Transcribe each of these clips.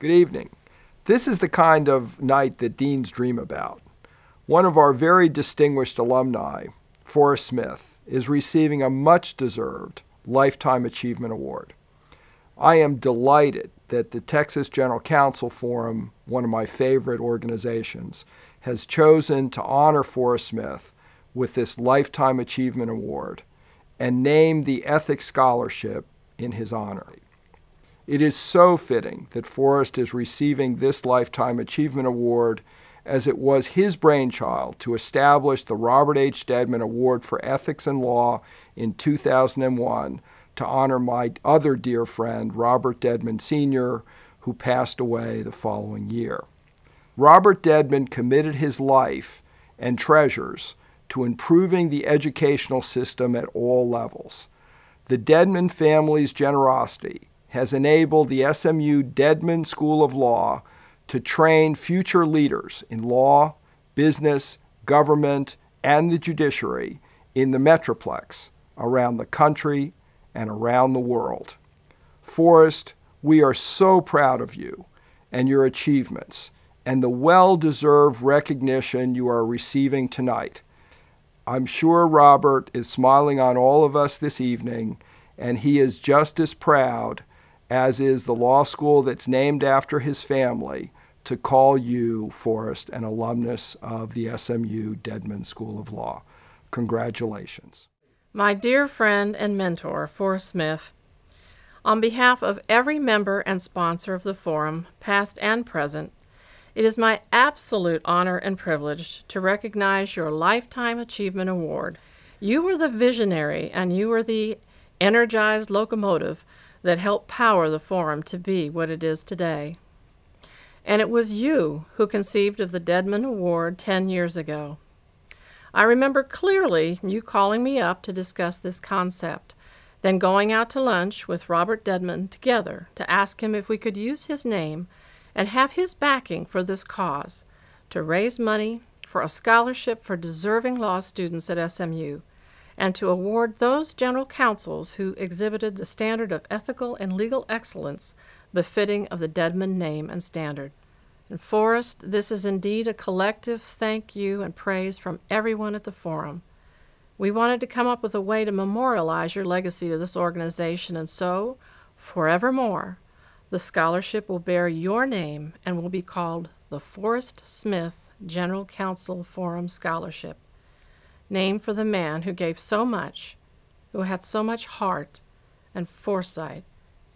Good evening. This is the kind of night that deans dream about. One of our very distinguished alumni, Forrest Smith, is receiving a much-deserved Lifetime Achievement Award. I am delighted that the Texas General Counsel Forum, one of my favorite organizations, has chosen to honor Forrest Smith with this Lifetime Achievement Award and named the Ethics Scholarship in his honor. It is so fitting that Forrest is receiving this Lifetime Achievement Award, as it was his brainchild to establish the Robert H. Dedman Award for Ethics and Law in 2001 to honor my other dear friend, Robert Dedman Sr., who passed away the following year. Robert Dedman committed his life and treasures to improving the educational system at all levels. The Dedman family's generosity has enabled the SMU Dedman School of Law to train future leaders in law, business, government, and the judiciary in the Metroplex, around the country and around the world. Forrest, we are so proud of you and your achievements and the well-deserved recognition you are receiving tonight. I'm sure Robert is smiling on all of us this evening, and he is just as proud, as is the law school that's named after his family, to call you, Forrest, an alumnus of the SMU Dedman School of Law. Congratulations. My dear friend and mentor, Forrest Smith, on behalf of every member and sponsor of the forum, past and present, it is my absolute honor and privilege to recognize your Lifetime Achievement Award. You were the visionary and you were the energized locomotive that helped power the forum to be what it is today. And it was you who conceived of the Dedman Award 10 years ago. I remember clearly you calling me up to discuss this concept, then going out to lunch with Robert Dedman together to ask him if we could use his name and have his backing for this cause, to raise money for a scholarship for deserving law students at SMU, and to award those general counsels who exhibited the standard of ethical and legal excellence befitting of the Dedman name and standard. And Forrest, this is indeed a collective thank you and praise from everyone at the forum. We wanted to come up with a way to memorialize your legacy to this organization, and so, forevermore, the scholarship will bear your name and will be called the Forrest Smith General Counsel Forum Scholarship, named for the man who gave so much, who had so much heart and foresight,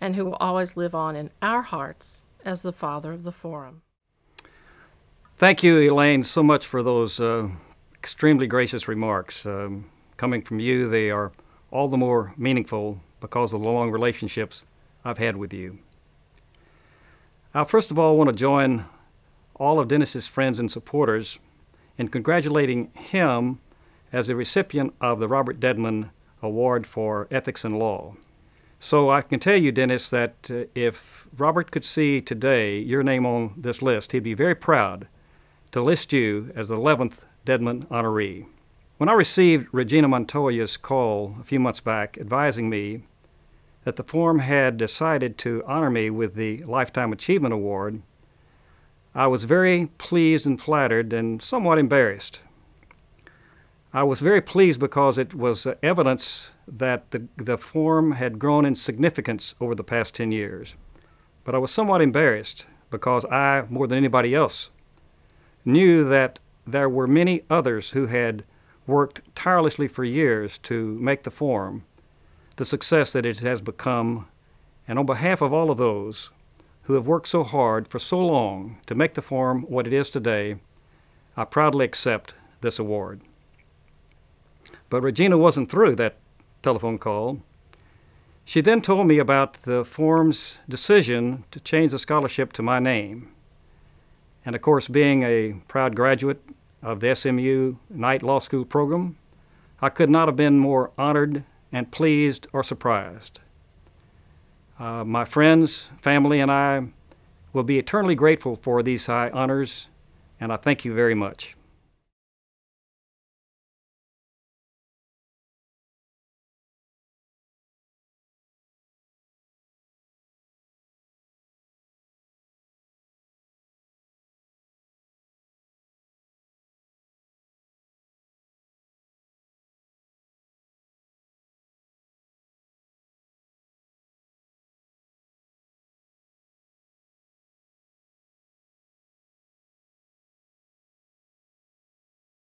and who will always live on in our hearts as the father of the forum. Thank you, Elaine, so much for those extremely gracious remarks. Coming from you, they are all the more meaningful because of the long relationships I've had with you. I first of all want to join all of Dennis's friends and supporters in congratulating him as the recipient of the Robert Dedman Award for Ethics and Law. So I can tell you, Dennis, that if Robert could see today your name on this list, he'd be very proud to list you as the 11th Dedman honoree. When I received Regina Montoya's call a few months back advising me that the forum had decided to honor me with the Lifetime Achievement Award, I was very pleased and flattered and somewhat embarrassed. I was very pleased because it was evidence that the forum had grown in significance over the past 10 years. But I was somewhat embarrassed because I, more than anybody else, knew that there were many others who had worked tirelessly for years to make the forum the success that it has become. And on behalf of all of those who have worked so hard for so long to make the forum what it is today, I proudly accept this award. But Regina wasn't through that telephone call. She then told me about the forum's decision to change the scholarship to my name. And of course, being a proud graduate of the SMU Knight Law School program, I could not have been more honored and pleased or surprised. My friends, family, and I will be eternally grateful for these high honors, and I thank you very much.